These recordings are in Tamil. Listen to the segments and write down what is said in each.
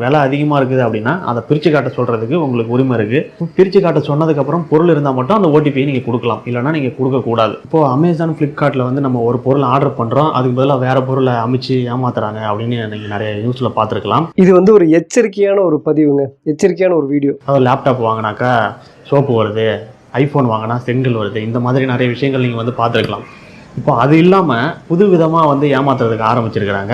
விலை அதிகமாக இருக்குது அப்படின்னா அதை பிரித்து காட்ட சொல்கிறதுக்கு உங்களுக்கு உரிமை இருக்குது. பிரித்து காட்ட சொன்னதுக்கப்புறம் பொருள் இருந்தால் மட்டும் அந்த ஓடிபியை நீங்கள் கொடுக்கலாம், இல்லைனா நீங்கள் கொடுக்கக்கூடாது. இப்போது அமேசான், ஃப்ளிப்கார்ட்டில் வந்து நம்ம ஒரு பொருள் ஆர்டர் பண்ணுறோம், அதுக்கு பதிலாக வேறு பொருளை அமைச்சு ஏமாத்துறாங்க அப்படின்னு நீங்கள் நிறைய நியூஸில் பார்த்துருக்கலாம். இது வந்து ஒரு எச்சரிக்கையான ஒரு பதிவுங்க, எச்சரிக்கையான ஒரு வீடியோ. அதாவது லேப்டாப் வாங்கினாக்கா சோப்பு வருது, ஐஃபோன் வாங்கினா செங்கல் வருது, இந்த மாதிரி நிறைய விஷயங்கள் நீங்கள் வந்து பார்த்துருக்கலாம். இப்போ அது இல்லாமல் புது விதமாக வந்து ஏமாத்துறதுக்கு ஆரம்பிச்சிருக்கிறாங்க.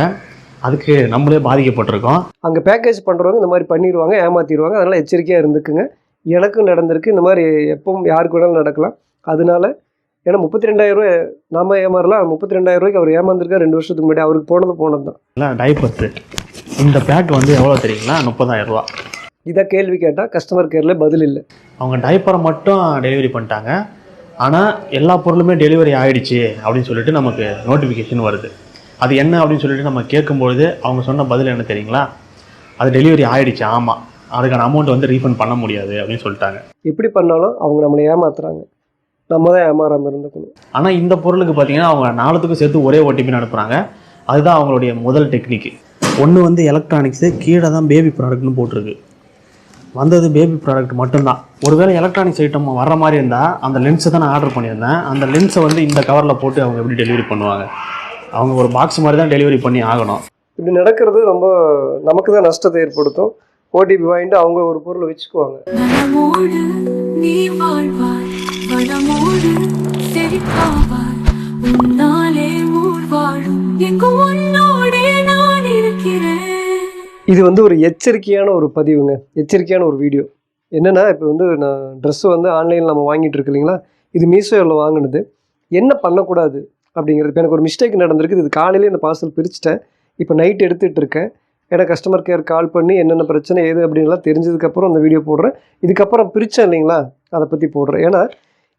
அதுக்கு நம்மளே பாதிக்கப்பட்டிருக்கோம். அங்கே பேக்கேஜ் பண்ணுறவங்க இந்த மாதிரி பண்ணிடுவாங்க, ஏமாற்றிடுவாங்க. அதனால் எச்சரிக்கையாக இருந்துக்குங்க. எனக்கும் நடந்திருக்கு. இந்த மாதிரி எப்பவும் யாருக்கு வேணாலும் நடக்கலாம். அதனால ஏன்னா 32,000 நாம் ஏமாறலாம். 32,000 அவர் ஏமாந்துருக்கா 2 வருஷத்துக்கு முன்னாடி. அவருக்கு போனது தான். இல்லை டைப்பர்ஸு, இந்த பேக் வந்து எவ்வளோ தெரியுங்களா? 30,000 ரூபா. இதை கேள்வி கேட்டால் கஸ்டமர் கேரில் பதில் இல்லை. அவங்க டைப்பரை மட்டும் டெலிவரி பண்ணிட்டாங்க, ஆனால் எல்லா பொருளுமே டெலிவரி ஆகிடுச்சு அப்படின்னு சொல்லிட்டு நமக்கு நோட்டிஃபிகேஷன் வருது. அது என்ன அப்படின்னு சொல்லிட்டு நம்ம கேட்கும்பொழுது அவங்க சொன்ன பதில் என்ன தெரியுங்களா? அது டெலிவரி ஆகிடுச்சு, ஆமாம், அதுக்கான அமௌண்ட் வந்து ரீஃபண்ட் பண்ண முடியாது அப்படின்னு சொல்லிட்டாங்க. எப்படி பண்ணாலும் அவங்க நம்மளை ஏமாத்துறாங்க, நம்ம தான் ஏமாறாமல் இருந்துக்கணும். ஆனால் இந்த பொருளுக்கு பார்த்தீங்கன்னா அவங்க 4த்துக்கும் சேர்த்து ஒரே ஓடிபி அனுப்புகிறாங்க. அதுதான் அவங்களுடைய முதல் டெக்னிக்கு. ஒன்று வந்து எலக்ட்ரானிக்ஸு, கீழே தான் பேபி ப்ராடக்ட்னு போட்டிருக்கு. வந்தது பேபி ப்ராடக்ட் மட்டும்தான். ஒருவேளை எலக்ட்ரானிக்ஸ் ஐட்டம் வர்ற மாதிரி இருந்தால் அந்த லென்ஸை தான் நான் ஆர்டர் பண்ணியிருந்தேன். அந்த லென்ஸை வந்து இந்த கவரில் போட்டு அவங்க எப்படி டெலிவரி பண்ணுவாங்க? அவங்க ஒரு பாக்ஸ் மாதிரி தான் டெலிவரி பண்ணி ஆகணும். இப்படி நடக்கிறது ரொம்ப நமக்கு தான் நஷ்டத்தை ஏற்படுத்தும். ஓடிபி வாங்கிட்டு அவங்க ஒரு பொருளை வச்சுக்குவாங்க. இது வந்து ஒரு எச்சரிக்கையான ஒரு பதிவுங்க, எச்சரிக்கையான ஒரு வீடியோ. என்னென்னா, இப்போ வந்து நான் ட்ரெஸ்ஸு வந்து ஆன்லைனில் நம்ம வாங்கிட்டு இருக்கு இல்லைங்களா, இது மீஷோவில் வாங்கினது. என்ன பண்ணக்கூடாது அப்படிங்கிறது இப்போ எனக்கு ஒரு மிஸ்டேக் நடந்திருக்கு. இது காலையிலே இந்த பார்சல் பிரிச்சுட்டேன். இப்போ நைட் எடுத்துகிட்டு இருக்கேன். ஏன்னா கஸ்டமர் கேர் கால் பண்ணி என்னென்ன பிரச்சனை ஏது அப்படின்லாம் தெரிஞ்சதுக்கப்புறம் அந்த வீடியோ போடுறேன். இதுக்கப்புறம் பிரித்தேன் இல்லைங்களா, அதை பற்றி போடுறேன். ஏன்னா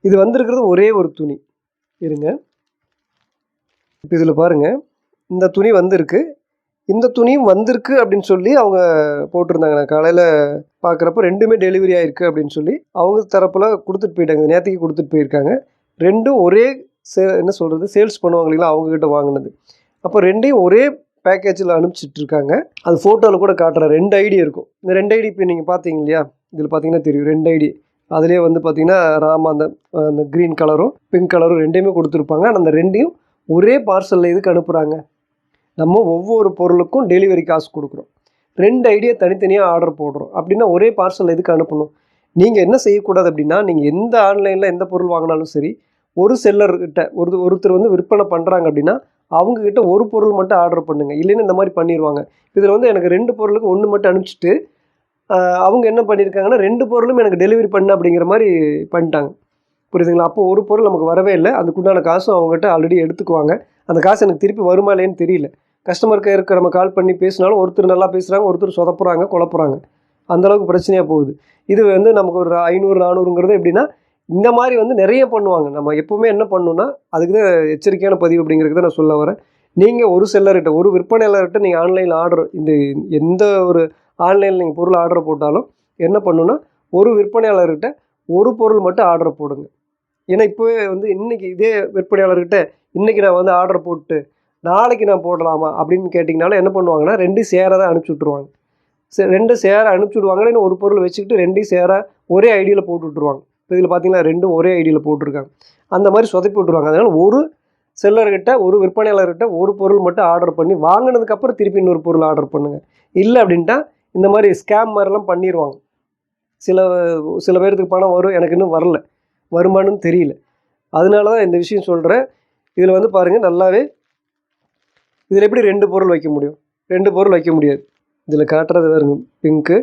இது வந்திருக்கிறது ஒரே ஒரு துணி. இருங்க, இப்போ இதில் பாருங்கள், இந்த துணி வந்திருக்கு, இந்த துணியும் வந்திருக்கு அப்படின்னு சொல்லி அவங்க போட்டிருந்தாங்க. நான் காலையில் பார்க்குறப்ப 2மே டெலிவரி ஆகிருக்கு அப்படின்னு சொல்லி அவங்க தரப்பில் கொடுத்துட்டு போயிட்டாங்க. நேற்றுக்கு கொடுத்துட்டு போயிருக்காங்க. 2ம் ஒரே என்ன சொல்கிறது, சேல்ஸ் பண்ணுவாங்க இல்லைங்களா, அவங்கக்கிட்ட வாங்கினது. அப்போ 2யும் ஒரே பேக்கேஜில் அனுப்பிச்சிட்ருக்காங்க. அது ஃபோட்டோவில் கூட காட்டுறேன். 2 ஐடி இருக்கும். இந்த 2 ஐடி இப்போ நீங்கள் பார்த்தீங்க இல்லையா, இதில் பார்த்தீங்கன்னா தெரியும் 2 ஐடி. அதிலே வந்து பார்த்தீங்கன்னா ராமா அந்த க்ரீன் கலரும் பிங்க் கலரும் 2மே கொடுத்துருப்பாங்க. ஆனால் அந்த 2யும் ஒரே பார்சலில் எதுக்கு அனுப்புகிறாங்க? நம்ம ஒவ்வொரு பொருளுக்கும் டெலிவரி காசு கொடுக்குறோம். 2 ஐடியை தனித்தனியாக ஆர்டர் போடுறோம். அப்படின்னா ஒரே பார்சல் எதுக்கு அனுப்பணும்? நீங்கள் என்ன செய்யக்கூடாது அப்படின்னா, நீங்கள் எந்த ஆன்லைனில் எந்த பொருள் வாங்கினாலும் சரி, ஒரு செல்லர்கிட்ட ஒருத்தர் வந்து விற்பனை பண்ணுறாங்க அப்படின்னா அவங்கக்கிட்ட ஒரு பொருள் மட்டும் ஆர்டர் பண்ணுங்கள். இல்லைன்னு இந்த மாதிரி பண்ணிடுவாங்க. இதில் வந்து எனக்கு 2 பொருளுக்கு 1 மட்டும் அனுப்பிச்சிட்டு அவங்க என்ன பண்ணியிருக்காங்கன்னா 2 பொருளும் எனக்கு டெலிவரி பண்ண அப்படிங்கிற மாதிரி பண்ணிட்டாங்க. புரியுதுங்களா? அப்போ ஒரு பொருள் நமக்கு வரவே இல்லை. அதுக்குண்டான காசும் அவங்ககிட்ட ஆல்ரெடி எடுத்துக்குவாங்க. அந்த காசு எனக்கு திருப்பி வருமா இல்லைன்னு தெரியல. கஸ்டமர் கேருக்கு நம்ம கால் பண்ணி பேசினாலும் ஒருத்தர் நல்லா பேசுகிறாங்க, ஒருத்தர் சொதப்புறாங்க, குழப்புறாங்க. அந்தளவுக்கு பிரச்சனையாக போகுது. இது வந்து நமக்கு ஒரு 500 400ங்கிறது எப்படின்னா இந்த மாதிரி வந்து நிறைய பண்ணுவாங்க. நம்ம எப்போவுமே என்ன பண்ணணும்னா, அதுக்கு தான் எச்சரிக்கையான பதிவு அப்படிங்கிறது தான் நான் சொல்ல வரேன். நீங்கள் ஒரு செல்லர்கிட்ட, ஒரு விற்பனையாளர்கிட்ட நீங்கள் ஆன்லைனில் ஆர்டர், இந்த எந்த ஒரு ஆன்லைனில் நீங்கள் பொருள் ஆர்டர் போட்டாலும் என்ன பண்ணணுன்னா, ஒரு விற்பனையாளர்கிட்ட ஒரு பொருள் மட்டும் ஆர்டர் போடுங்க. ஏன்னா இப்போவே வந்து இன்றைக்கி இதே விற்பனையாளர்கிட்ட இன்றைக்கி நான் வந்து ஆர்டர் போட்டு நாளைக்கு நான் போடலாமா அப்படின்னு கேட்டிங்கனாலும் என்ன பண்ணுவாங்கன்னா 2 சேராக தான் அனுப்பிச்சி விட்ருவாங்க. 2 சேராக அனுப்பிச்சி விடுவாங்களே, இன்னும் ஒரு பொருள் வச்சுக்கிட்டு 2 சேராக ஒரே ஐடியில் போட்டு விட்ருவாங்க. இப்போ இதில் பார்த்தீங்கன்னா 2ம் ஒரே ஐடியில் போட்டிருக்காங்க. அந்த மாதிரி சொதப்பி விட்ருவாங்க. அதனால் ஒரு செல்லர்கிட்ட, ஒரு விற்பனையாளர்கிட்ட ஒரு பொருள் மட்டும் ஆர்டர் பண்ணி வாங்கினதுக்கப்புறம் திருப்பி இன்னொரு பொருள் ஆர்டர் பண்ணுங்கள். இல்லை அப்படின்ட்டா இந்த மாதிரி ஸ்கேம் மாதிரிலாம் பண்ணிடுவாங்க. சில பேருக்கு பணம் வரும், எனக்கு இன்னும் வரல, வருமானம்னு தெரியல. அதனால தான் இந்த விஷயம் சொல்கிறேன். இதில் வந்து பாருங்கள் நல்லாவே, இதில் எப்படி 2 பொருள் வைக்க முடியும்? 2 பொருள் வைக்க முடியாது. இதில் காட்டுறது பாருங்க, பிங்க்கு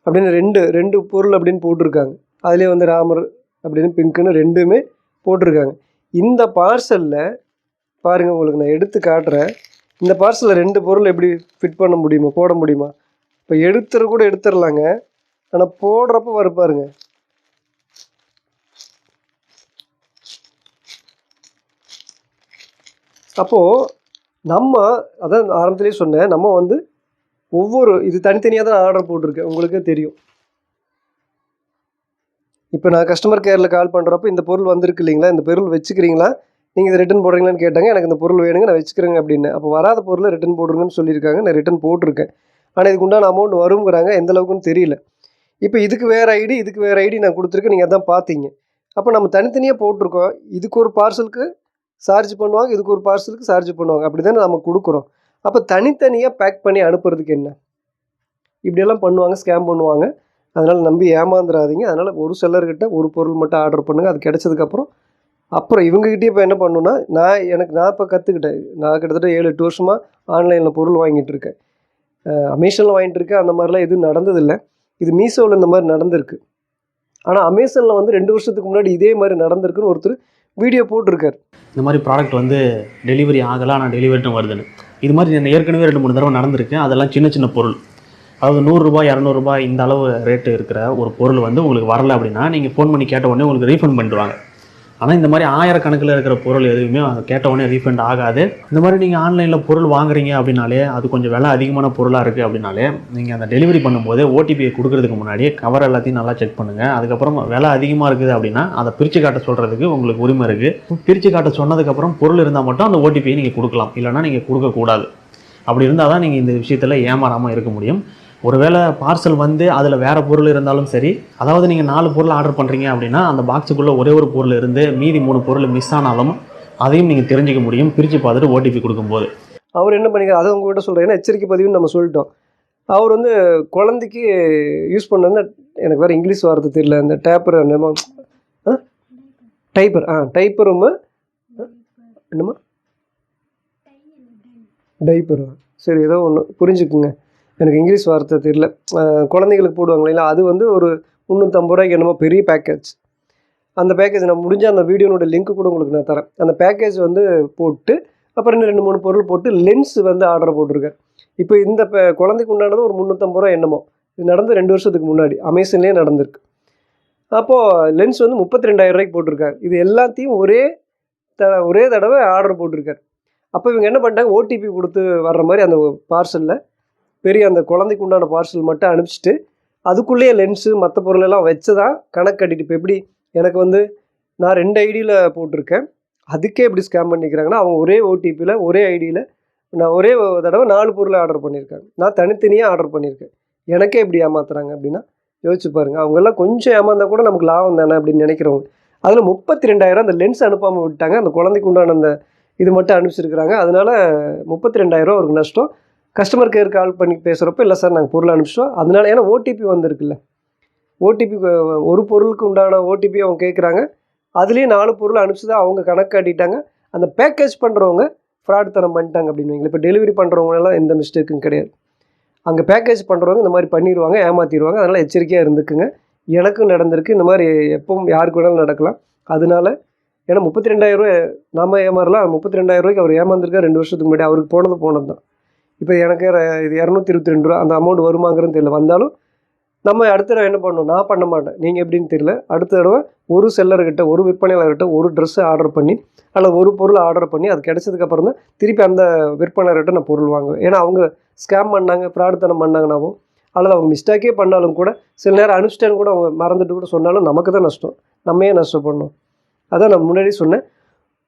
அப்படின்னு 2 பொருள் அப்படின்னு போட்டிருக்காங்க. அதிலே வந்து ராமர் அப்படின்னு பிங்க்குன்னு 2மே போட்டிருக்காங்க. இந்த பார்சலில் பாருங்கள், உங்களுக்கு நான் எடுத்து காட்டுறேன். இந்த பார்சலில் 2 பொருள் எப்படி ஃபிட் பண்ண முடியுமா, போட முடியுமா? இப்போ கூட எடுத்துடலாங்க. ஆனால் போடுறப்ப பாருங்க, அப்போது நம்ம அதான் ஆரம்பத்திலே சொன்னேன், நம்ம வந்து ஒவ்வொரு இது தனித்தனியாக தான் ஆர்டர் போட்டிருக்கேன், உங்களுக்கே தெரியும். இப்போ நான் கஸ்டமர் கேரில் கால் பண்ணுறப்போ இந்த பொருள் வந்திருக்கு இல்லைங்களா, இந்த பொருள் வச்சுக்கிறீங்களா, நீங்கள் இதை ரிட்டன் போடுறீங்களான்னு கேட்டாங்க. எனக்கு இந்த பொருள் வேணுங்க, நான் வச்சுக்கிறேங்க அப்படின்னு. அப்போ வராத பொருளை ரிட்டன் போடுறீங்கன்னு சொல்லியிருக்காங்க. நான் ரிட்டன் போட்டிருக்கேன். ஆனால் இதுக்கு உண்டான அமௌண்ட் வருங்கிறாங்க, எந்த அளவுக்குன்னு தெரியல. இப்போ இதுக்கு வேறு ஐடி, இதுக்கு வேறு ஐடி நான் கொடுத்துருக்கேன், நீங்கள் அதான் பார்த்தீங்க. அப்போ நம்ம தனித்தனியாக போட்டிருக்கோம். இதுக்கு ஒரு பார்சலுக்கு சார்ஜ் பண்ணுவாங்க, இதுக்கு ஒரு பார்சலுக்கு சார்ஜ் பண்ணுவாங்க, அப்படி தானே நம்ம கொடுக்குறோம். அப்போ தனித்தனியாக பேக் பண்ணி அனுப்புறதுக்கு என்ன? இப்படியெல்லாம் பண்ணுவாங்க, ஸ்கேம் பண்ணுவாங்க. அதனால் நம்பி ஏமாந்துடாதீங்க. அதனால் ஒரு செல்லர்கிட்ட ஒரு பொருள் மட்டும் ஆர்டர் பண்ணுங்கள். அது கிடச்சதுக்கப்புறம் அப்புறம் இவங்ககிட்டயே இப்போ என்ன பண்ணணுன்னா, நான் இப்போ கற்றுக்கிட்டேன். நான் கிட்டத்தட்ட 7-8 வருஷமாக ஆன்லைனில் பொருள் வாங்கிட்டு இருக்கேன். அமேசானில் வாங்கிட்டு இருக்கேன். அந்த மாதிரிலாம் எதுவும் நடந்ததில்லை. இது மீஷோவில் இந்த மாதிரி நடந்திருக்கு. ஆனால் அமேசானில் வந்து 2 வருஷத்துக்கு முன்னாடி இதே மாதிரி நடந்திருக்குன்னு ஒருத்தர் வீடியோ போட்டிருக்காரு. இந்த மாதிரி ப்ராடக்ட் வந்து டெலிவரி ஆகலை, ஆனால் டெலிவரிட்டும் வருதுன்னு. இது மாதிரி நான் ஏற்கனவே 2-3 தடவை நடந்திருக்கு. அதெல்லாம் சின்ன சின்ன பொருள், அதாவது ₹100 ₹200 இந்த அளவு ரேட்டு இருக்கிற ஒரு பொருள் வந்து உங்களுக்கு வரலை அப்படின்னா நீங்கள் ஃபோன் பண்ணி கேட்ட உடனே உங்களுக்கு ரீஃபண்ட் பண்ணிடுவாங்க. ஆனால் இந்த மாதிரி ஆயிரக்கணக்கில் இருக்கிற பொருள் எதுவுமே கேட்ட உடனே ரீஃபண்ட் ஆகாது. இந்த மாதிரி நீங்கள் ஆன்லைனில் பொருள் வாங்குறீங்க அப்படின்னாலே, அது கொஞ்சம் விலை அதிகமான பொருளாக இருக்குது அப்படின்னாலே, நீங்கள் அந்த டெலிவரி பண்ணும்போது ஓடிபியை கொடுக்கறதுக்கு முன்னாடி கவர் எல்லாத்தையும் நல்லா செக் பண்ணுங்கள். அதுக்கப்புறம் விலை அதிகமாக இருக்குது அப்படின்னா அதை பிரித்து காட்ட சொல்கிறதுக்கு உங்களுக்கு உரிமை இருக்குது. பிரித்து காட்ட சொன்னதுக்கப்புறம் பொருள் இருந்தால் மட்டும் அந்த ஓடிபியை நீங்கள் கொடுக்கலாம், இல்லைனா நீங்கள் கொடுக்கக்கூடாது. அப்படி இருந்தால் தான் நீங்கள் இந்த விஷயத்தில் ஏமாறாமல் இருக்க முடியும். ஒருவேளை பார்சல் வந்து அதில் வேறு பொருள் இருந்தாலும் சரி, அதாவது நீங்கள் 4 பொருள் ஆர்டர் பண்ணுறீங்க அப்படின்னா அந்த பாக்ஸுக்குள்ளே ஒரே ஒரு பொருள் இருந்து மீதி 3 பொருள் மிஸ் ஆனாலும் அதையும் நீங்கள் தெரிஞ்சிக்க முடியும் பிரித்து பார்த்துட்டு ஓடிபி கொடுக்கும்போது. அவர் என்ன பண்ணிக்கிறார், அதை உங்கள்கிட்ட சொல்கிறேன். ஏன்னா எச்சரிக்கை பதிவுன்னு நம்ம சொல்லிட்டோம். அவர் வந்து குழந்தைக்கு யூஸ் பண்ண எனக்கு வேறு இங்கிலீஷ் வார்த்தை தெரியல, இந்த டேப்பர் என்னமோ டைப்பரும் என்னமோ டைப்பரும், சரி ஏதோ ஒன்று புரிஞ்சுக்குங்க, எனக்கு இங்கிலீஷ் வார்த்தை தெரியல. குழந்தைங்களுக்கு போடுவாங்க இல்லைங்களா, அது வந்து ஒரு ₹350 என்னமோ பெரிய பேக்கேஜ். அந்த பேக்கேஜ் நான் முடிஞ்ச அந்த வீடியோனோட லிங்க் கூட உங்களுக்கு நான் தரேன். அந்த பேக்கேஜ் வந்து போட்டு அப்புறம் இன்னும் 2-3 பொருள் போட்டு லென்ஸ் வந்து ஆர்டர் போட்டிருக்கேன். இப்போ இந்த குழந்தைக்கு உண்டானது ஒரு ₹350 என்னமோ. இது நடந்து 2 வருஷத்துக்கு முன்னாடி அமேசான்லேயே நடந்திருக்கு. அப்போது லென்ஸ் வந்து ₹32,000 போட்டிருக்காரு. இது எல்லாத்தையும் ஒரே தடவை ஆர்டர் போட்டிருக்காரு. அப்போ இவங்க என்ன பண்ணிட்டாங்க, ஓடிபி கொடுத்து வர்ற மாதிரி அந்த பார்சலில் பெரிய அந்த குழந்தைக்கு உண்டான பார்சல் மட்டும் அனுப்பிச்சிட்டு அதுக்குள்ளேயே லென்ஸு மற்ற பொருளெல்லாம் வச்சு தான் கணக்கு கட்டிட்டு, இப்போ எப்படி எனக்கு வந்து நான் 2 ஐடியில் போட்டிருக்கேன், அதுக்கே எப்படி ஸ்கேம் பண்ணிக்கிறாங்கன்னா, அவங்க ஒரே ஓடிபியில் ஒரே ஐடியில் நான் ஒரே தடவை 4 பொருளை ஆர்டர் பண்ணியிருக்காங்க. நான் தனித்தனியாக ஆர்டர் பண்ணியிருக்கேன். எனக்கே எப்படி ஏமாத்துறாங்க அப்படின்னா யோசிச்சு பாருங்கள். அவங்கெல்லாம் கொஞ்சம் ஏமாந்தால் கூட நமக்கு லாபம் தானே அப்படின்னு நினைக்கிறவங்க. அதில் 32,000 அந்த லென்ஸ் அனுப்பாமல் விட்டாங்க. அந்த குழந்தைக்கு உண்டான அந்த இது மட்டும் அனுப்பிச்சிருக்கிறாங்க. அதனால் 32,000 அவருக்கு நஷ்டம். கஸ்டமர் கேர் கால் பண்ணி பேசுகிறப்ப, இல்லை சார் நாங்கள் பொருள் அனுப்பிச்சிட்டோம், அதனால ஏன்னா ஓடிபி வந்திருக்குல்ல, ஓடிபி ஒரு பொருளுக்கு உண்டான ஓடிபி அவங்க கேட்குறாங்க. அதுலேயும் 4 பொருள் அனுப்பிச்சு தான் அவங்க கணக்கு காட்டிட்டாங்க. அந்த பேக்கேஜ் பண்ணுறவங்க ஃப்ராட் தனம் பண்ணிட்டாங்க அப்படின்னு. இப்போ டெலிவரி பண்ணுறவங்கலாம் எந்த மிஸ்டேக்கும் கிடையாது. அங்கே பேக்கேஜ் பண்ணுறவங்க இந்த மாதிரி பண்ணிடுவாங்க, ஏமாற்றிடுவாங்க. அதனால் எச்சரிக்கையாக இருந்துக்குங்க. எனக்கும் நடந்திருக்கு. இந்த மாதிரி எப்பவும் யாருக்கு வேணாலும் நடக்கலாம். அதனால ஏன்னா ₹32,000 நாம் ஏமாறலாம், ₹32,000 அவர் ஏமாந்துருக்கார் 2 வருஷத்துக்கு முன்னாடி. அவருக்கு போனது தான். இப்போ எனக்கு இது ₹222 அந்த அமௌண்ட் வருமாங்கிறது தெரியல. வந்தாலும் நம்ம அடுத்த தடவை என்ன பண்ணணும், நான் பண்ண மாட்டேன், நீங்கள் எப்படின்னு தெரியல. அடுத்த தடவை ஒரு செல்லர்கிட்ட, ஒரு விற்பனையாளர்கிட்ட ஒரு ட்ரெஸ்ஸை ஆர்டர் பண்ணி அல்லது ஒரு பொருள் ஆர்டர் பண்ணி அது கிடச்சதுக்கப்புறம் தான் திருப்பி அந்த விற்பனையாளர்கிட்ட நான் பொருள் வாங்குவேன். ஏன்னா அவங்க ஸ்கேம் பண்ணாங்க, ஃப்ராடுத்தனம் பண்ணாங்கனாவோ அல்லது அவங்க மிஸ்டேக்கே பண்ணாலும் கூட சில நேரம் அனுப்பிச்சிட்டேன்னு கூட அவங்க மறந்துட்டு கூட சொன்னாலும் நமக்கு தான் நஷ்டம். நம்ம ஏன் நஷ்டப்படணும்? அதான் நான் முன்னாடி சொன்னேன்,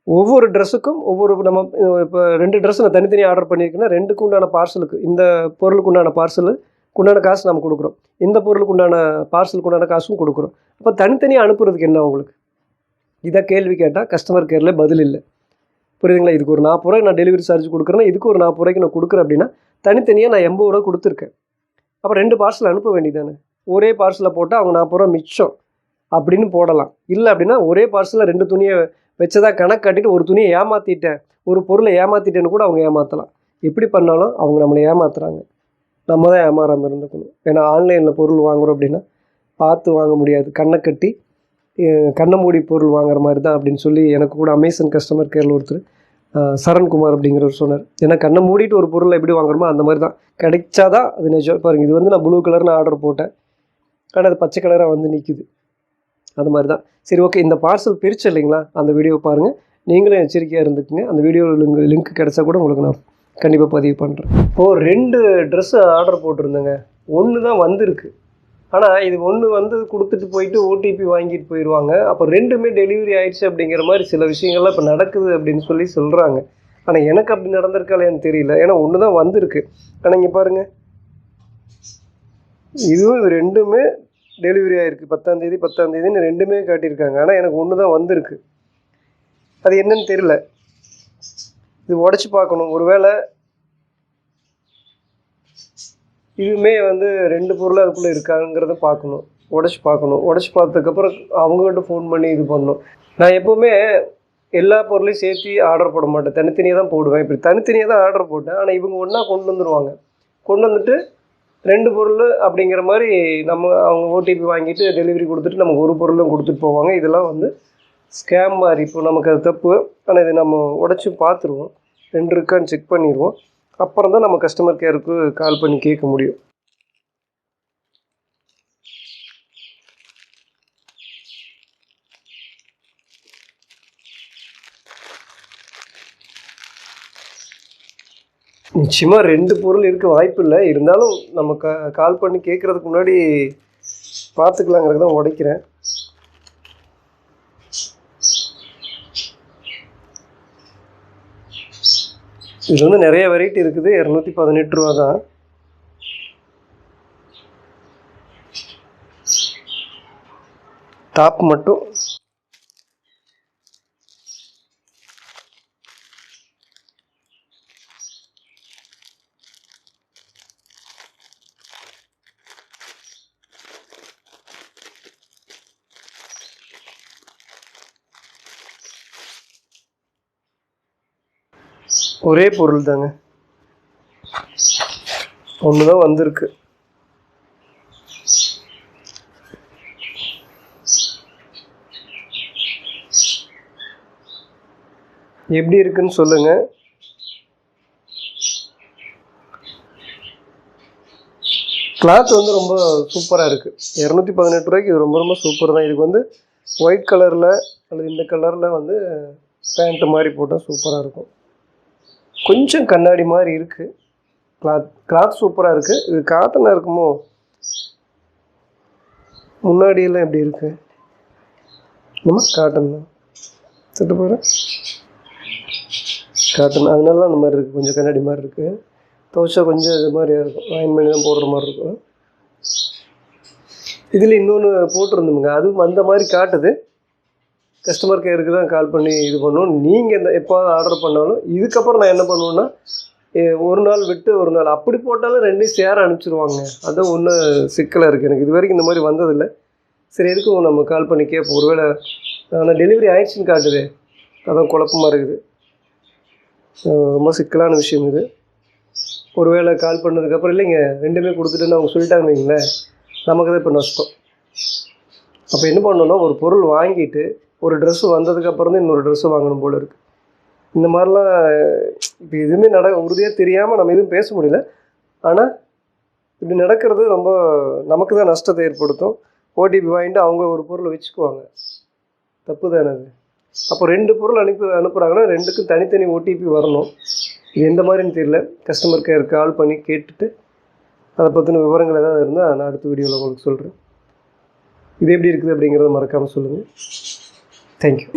ஒவ்வொரு ட்ரெஸ்ஸுக்கும் நம்ம இப்போ 2 ட்ரெஸ் நான் தனித்தனியாக ஆர்டர் பண்ணியிருக்கேன்னா 2க்கு உண்டான பார்சலுக்கு இந்த பொருளுக்கு உண்டான பார்சலுக்கு உண்டான காசு நம்ம கொடுக்குறோம், இந்த பொருளுக்கு உண்டான பார்சலுக்கு உண்டான காசும் கொடுக்குறோம். அப்போ தனித்தனியாக அனுப்புறதுக்கு என்ன உங்களுக்கு? இதை கேள்வி கேட்டால் கஸ்டமர் கேரில் பதில் இல்லை. புரியுதுங்களா? இதுக்கு ஒரு ₹40 நான் டெலிவரி சார்ஜ் கொடுக்குறேன்னா இதுக்கு ஒரு ₹40 நான் கொடுக்குறேன் அப்படின்னா தனித்தனியாக நான் ₹80 கொடுத்துருக்கேன். அப்போ 2 பார்சல் அனுப்ப வேண்டியதானே? ஒரே பார்சலில் போட்டால் அவங்க ₹40 மிச்சம் அப்படின்னு போடலாம். இல்லை அப்படின்னா ஒரே பார்சலில் 2 துணியை வச்சதாக கணக்கு காட்டிட்டு ஒரு துணியை ஏமாற்றிட்டேன், ஒரு பொருளை ஏமாற்றிட்டேன்னு கூட அவங்க ஏமாற்றலாம். எப்படி பண்ணாலும் அவங்க நம்மளை ஏமாத்துறாங்க. நம்ம தான் ஏமாறாமல் இருந்துக்கணும். ஏன்னா ஆன்லைனில் பொருள் வாங்குகிறோம் அப்படின்னா பார்த்து வாங்க முடியாது, கண்ணை கட்டி கண்ணை மூடி பொருள் வாங்குற மாதிரி தான் அப்படின்னு சொல்லி எனக்கு கூட அமேசான் கஸ்டமர் கேரில் ஒருத்தர் சரண்குமார் அப்படிங்கிறவர் சொன்னார். ஏன்னா கண்ணை மூடிட்டு ஒரு பொருளை எப்படி வாங்குறோமோ அந்த மாதிரி தான் கிடைச்சாதான் அது நிஜம். பாருங்கள், இது வந்து நான் ப்ளூ கலர்னு ஆர்டர் போட்டேன், ஆனால் அது பச்சை கலராக வந்து நிற்குது. அது மாதிரி தான். சரி, ஓகே, இந்த பார்சல் பிரிச்சு இல்லைங்களா, அந்த வீடியோ பாருங்கள். நீங்களும் எச்சரிக்கையாக இருந்துக்குங்க. அந்த வீடியோவில் லிங்க் கிடச்சா கூட உங்களுக்கு நான் கண்டிப்பாக பதிவு பண்ணுறேன். இப்போது 2 ட்ரெஸ்ஸு ஆர்டர் போட்டிருந்தேங்க. 1 தான் வந்திருக்கு. ஆனால் இது 1 வந்து கொடுத்துட்டு போயிட்டு ஓடிபி வாங்கிட்டு போயிடுவாங்க. அப்போ 2மே டெலிவரி ஆயிடுச்சு அப்படிங்கிற மாதிரி சில விஷயங்கள்லாம் இப்போ நடக்குது அப்படின்னு சொல்லி சொல்கிறாங்க. ஆனால் எனக்கு அப்படி நடந்திருக்காலேன்னு தெரியல. ஏன்னா 1 தான் வந்திருக்கு. ஆனால் இங்கே பாருங்கள், இதுவும் இது ரெண்டுமே டெலிவரி ஆகிருக்கு 10ஆம் தேதின்னு ரெண்டுமே காட்டியிருக்காங்க. ஆனால் எனக்கு ஒன்று தான் வந்திருக்கு. அது என்னன்னு தெரியல. இது உடச்சி பார்க்கணும். ஒருவேளை இதுவுமே வந்து 2 பொருள் அதுக்குள்ளே இருக்காங்கிறத பார்க்கணும். உடச்சி பார்க்கணும். உடச்சி பார்த்ததுக்கப்புறம் அவங்ககிட்ட ஃபோன் பண்ணி இது பண்ணணும். நான் எப்போவுமே எல்லா பொருளையும் சேர்த்து ஆர்டர் போட மாட்டேன். தனித்தனியாக தான் போடுவேன். இப்படி தனித்தனியாக தான் ஆர்டர் போட்டேன். ஆனால் இவங்க ஒன்றா கொண்டு வந்துடுவாங்க. கொண்டு வந்துட்டு 2 பொருள் அப்படிங்கிற மாதிரி அவங்க ஓடிபி வாங்கிட்டு டெலிவரி கொடுத்துட்டு நமக்கு ஒரு பொருளும் கொடுத்துட்டு போவாங்க. இதெல்லாம் வந்து ஸ்கேம் மாதிரி. இப்போ நமக்கு அது தப்பு. ஆனால் இதை நம்ம உடச்சி பார்த்துருவோம். 2 இருக்கான்னு செக் பண்ணிடுவோம். அப்புறம் தான் நம்ம கஸ்டமர் கேருக்கு கால் பண்ணி கேட்க முடியும். நிச்சயமாக 2 பொருள் இருக்க வாய்ப்பு இல்லை. இருந்தாலும் நம்ம கால் பண்ணி கேட்குறதுக்கு முன்னாடி பார்த்துக்கலாங்கிறது தான் உடைக்கிறேன். இது வந்து நிறைய வெரைட்டி இருக்குது. 218 ரூபா தான். டாப் மட்டும் ஒரே பொருள் தாங்க. ஒன்று தான் வந்திருக்கு. எப்படி இருக்குன்னு சொல்லுங்க. கிளாத் வந்து ரொம்ப சூப்பராக இருக்குது. 218 ரூபாய்க்கு இது ரொம்ப ரொம்ப சூப்பர் தான். இதுக்கு வந்து ஒயிட் கலரில் அல்லது இந்த கலரில் வந்து பேண்ட்டு மாதிரி போட்டால் சூப்பராக இருக்கும். கொஞ்சம் கண்ணாடி மாதிரி இருக்குது. கிளாத் சூப்பராக இருக்குது. இது காட்டனாக இருக்குமோ? முன்னாடியெல்லாம் எப்படி இருக்குது? நம்ம காட்டன் தான் சட்டு போகிறேன். காட்டன் அதனால அந்த மாதிரி இருக்குது. கொஞ்சம் கண்ணாடி மாதிரி இருக்குது. துவைச்சா கொஞ்சம் இது மாதிரியாக இருக்கும். அயன் பண்ணி தான் போடுற மாதிரி இருக்கும். இதில் இன்னொன்று போட்டிருந்தோமுங்க. அதுவும் அந்த மாதிரி காட்டுது. கஸ்டமர் கேருக்கு தான் கால் பண்ணி இது பண்ணணும். நீங்கள் எப்போ ஆர்டர் பண்ணாலும் இதுக்கப்புறம் நான் என்ன பண்ணுவேன்னா, ஒரு நாள் விட்டு ஒரு நாள் அப்படி போட்டாலும் 2 சேர அனுப்பிச்சிடுவாங்க. அதுதான் ஒன்று சிக்கலாக இருக்குது. எனக்கு இது வரைக்கும் இந்த மாதிரி வந்ததில்லை. சரி, எதுக்கும் நம்ம கால் பண்ணி கேட்போம். ஒருவேளை ஆனால் டெலிவரி ஆயிடுச்சுன்னு காட்டுது. அதான் குழப்பமாக இருக்குது. ரொம்ப சிக்கலான விஷயம் இது. ஒருவேளை கால் பண்ணதுக்கப்புறம் இல்லைங்க 2மே கொடுத்துட்டுன்னு அவங்க சொல்லிட்டாங்கன்னு வைங்களேன், நமக்கு தான் இப்போ நஷ்டம். அப்போ என்ன பண்ணணும்னா, ஒரு பொருள் வாங்கிட்டு ஒரு ட்ரெஸ்ஸு வந்ததுக்கப்புறம் தான் இன்னொரு ட்ரெஸ்ஸு வாங்கணும் போல் இருக்குது. இந்த மாதிரிலாம் இப்போ எதுவுமே உறுதியாக தெரியாமல் நம்ம எதுவும் பேச முடியல. ஆனால் இப்படி நடக்கிறது ரொம்ப நமக்கு தான் நஷ்டத்தை ஏற்படுத்தும். ஓடிபி வாங்கிட்டு அவங்க ஒரு பொருளை வச்சுக்குவாங்க. தப்பு தானே அது? அப்போ 2 பொருள் அனுப்புகிறாங்கன்னா 2க்கும் தனித்தனி ஓடிபி வரணும். இது எந்த மாதிரின்னு தெரியல. கஸ்டமர் கேர் கால் பண்ணி கேட்டுட்டு அதை பற்றின விவரங்கள் ஏதாவது இருந்தால் நான் அடுத்த வீடியோவில் உங்களுக்கு சொல்கிறேன். இது எப்படி இருக்குது அப்படிங்கிறத மறக்காமல் சொல்லுங்கள். தேங்க்யூ.